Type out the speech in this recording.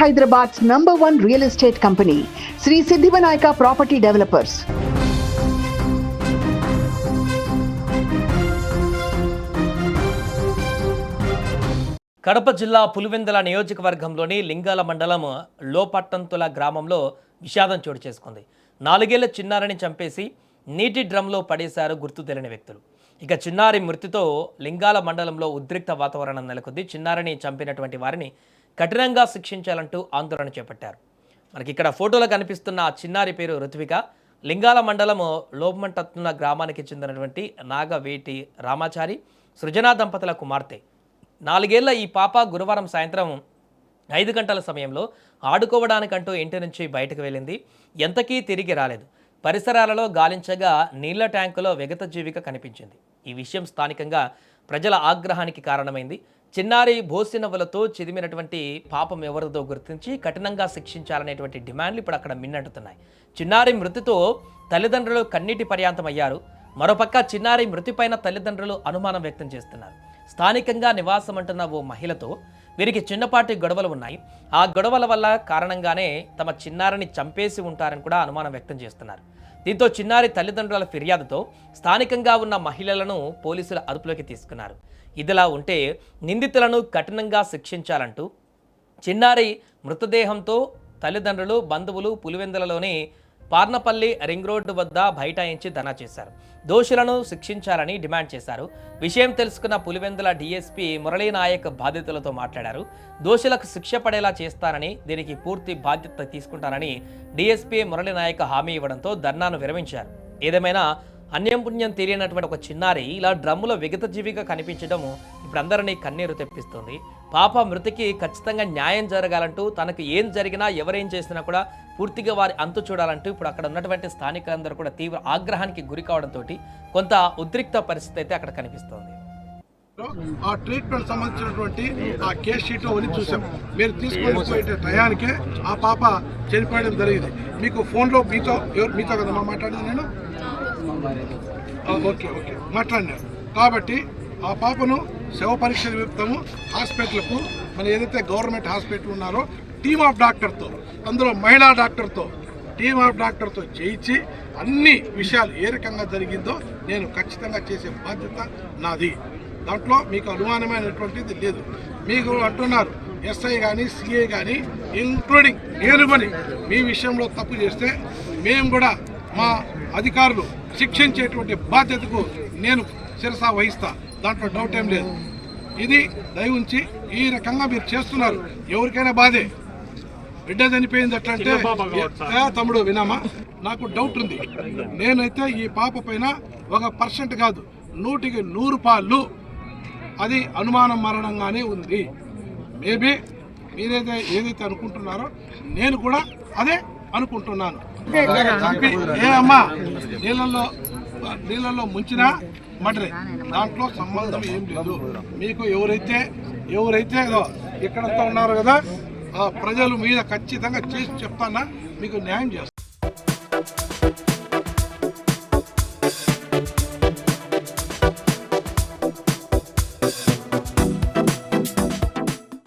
Hyderabad's #1 real estate company, Sri Siddhivanayaka Property Developers. Kadapa జిల్లా పులివెందుల నియోజకవర్గంలోని లింగాల మండలం లోపట్టంతుల గ్రామంలో విషాదం చోటు చేసుకుంది. 4 ఏళ్ల చిన్నారిని చంపేసి నీటి డ్రమ్లో పడేశారు గుర్తు తెలియని వ్యక్తులు. ఇక చిన్నారి మృతితో లింగాల మండలంలో ఉద్రిక్త వాతావరణం నెలకొంది. చిన్నారిని చంపినటువంటి వారిని కఠినంగా శిక్షించాలంటూ ఆందోళన చేపట్టారు. మనకి ఇక్కడ ఫోటోలో కనిపిస్తున్న ఆ చిన్నారి పేరు రుత్విక. లింగాల మండలం లోపట్టంతుల గ్రామానికి చెందినటువంటి నాగవేటి రామాచారి సృజనా దంపతుల కుమార్తె. 4 ఏళ్ల ఈ పాప గురువారం సాయంత్రం 5 గంటల సమయంలో ఆడుకోవడానికంటూ ఇంటి నుంచి బయటకు వెళ్ళింది. ఎంతకీ తిరిగి రాలేదు. పరిసరాలలో గాలించగా నీళ్ల ట్యాంకులో విగత జీవిక కనిపించింది. ఈ విషయం స్థానికంగా ప్రజల ఆగ్రహానికి కారణమైంది. చిన్నారి భోసినవ్వులతో చిదిమినటువంటి పాపం ఎవరిదో గుర్తించి కఠినంగా శిక్షించాలనేటువంటి డిమాండ్లు ఇప్పుడు అక్కడ మిన్నట్టుతున్నాయి. చిన్నారి మృతితో తల్లిదండ్రులు కన్నీటి పర్యాంతమయ్యారు. మరోపక్క చిన్నారి మృతిపైన తల్లిదండ్రులు అనుమానం వ్యక్తం చేస్తున్నారు. స్థానికంగా నివాసం అంటున్న ఓ మహిళతో వీరికి చిన్నపాటి గొడవలు ఉన్నాయి. ఆ గొడవల వల్ల కారణంగానే తమ చిన్నారిని చంపేసి ఉంటారని కూడా అనుమానం వ్యక్తం చేస్తున్నారు. దీంతో చిన్నారి తల్లిదండ్రుల ఫిర్యాదుతో స్థానికంగా ఉన్న మహిళలను పోలీసుల అదుపులోకి తీసుకున్నారు. ఇదిలా ఉంటే నిందితులను కఠినంగా శిక్షించాలంటూ చిన్నారి మృతదేహంతో తల్లిదండ్రులు బంధువులు పులివెందులలోని పార్నపల్లి రింగ్ రోడ్డు వద్ద బైఠాయించి ధర్నా చేశారు. దోషులను శిక్షించాలని డిమాండ్ చేశారు. విషయం తెలుసుకున్న పులివెందుల డీఎస్పీ మురళీనాయక్ బాధితులతో మాట్లాడారు. దోషులకు శిక్ష పడేలా చేస్తానని, దీనికి పూర్తి బాధ్యత తీసుకుంటానని డీఎస్పీ మురళీనాయక్ హామీ ఇవ్వడంతో ధర్నాను విరమించారు. ఏదేమైనా అన్యం పుణ్యం తెలియనటువంటి ఒక చిన్నారి ఇలా డ్రమ్ములో విగత జీవిగా కనిపించడం ఇప్పుడు అందరినీ కన్నీరు తెప్పిస్తుంది. పాప మృతికి ఖచ్చితంగా న్యాయం జరగాలంటూ తనకు ఏం జరిగినా ఎవరేం చేసినా కూడా పూర్తిగా వారి అంతు చూడాలంటూ ఇప్పుడు అక్కడ ఉన్నటువంటి స్థానికులందరూ కూడా తీవ్ర ఆగ్రహానికి గురి కావడంతో కొంత ఉద్రిక్త పరిస్థితి అయితే అక్కడ కనిపిస్తోంది. ఆ ట్రీట్మెంట్ సంబంధించినటువంటి ఆ కేస్ షీట్ అవన్నీ చూసాం. మీరు తీసుకొని పోయే టయానికే ఆ పాప చనిపోయడం జరిగింది. మీకు ఫోన్లో మీతో కదా మాట్లాడింది నేను ఓకే మాట్లాడినారు. కాబట్టి ఆ పాపను శవ పరీక్ష నిమిత్తము హాస్పిటల్కు మన ఏదైతే గవర్నమెంట్ హాస్పిటల్ ఉన్నారో టీమ్ ఆఫ్ డాక్టర్తో, అందులో మహిళా డాక్టర్తో టీమ్ ఆఫ్ డాక్టర్తో చేయించి అన్ని విషయాలు ఏ రకంగా జరిగిందో నేను ఖచ్చితంగా చేసే బాధ్యత నాది. దాంట్లో మీకు అనుమానమైనటువంటిది లేదు. మీకు అంటున్నారు ఎస్ఐ కానీ సిఐ కానీ ఇంక్లూడింగ్ నేను కానీ మీ విషయంలో తప్పు చేస్తే మేము కూడా మా అధికారులు శిక్షించేటువంటి బాధ్యతకు నేను శిరసా వహిస్తా. దాంట్లో డౌట్ ఏం లేదు. ఇది దయ ఉంచి ఈ రకంగా మీరు చేస్తున్నారు. ఎవరికైనా బాధే. బిడ్డ చనిపోయింది అట్లంటే తమ్ముడు వినామా, నాకు డౌట్ ఉంది. నేనైతే ఈ పాప పైన 1% కాదు 100కి 100 పాళ్ళు అది అనుమానం మరణంగానే ఉంది. మేబీ మీరైతే ఏదైతే అనుకుంటున్నారో నేను కూడా అదే అనుకుంటున్నాను. ఏ అమ్మా నీళ్ళల్లో ముంచినా మటరే, దాంట్లో సంబంధం ఏం లేదు. మీకు ఎవరైతే ఇక్కడంతా ఉన్నారు కదా ఆ ప్రజలు మీద ఖచ్చితంగా చేసి చెప్తానా మీకు న్యాయం చేస్తాను.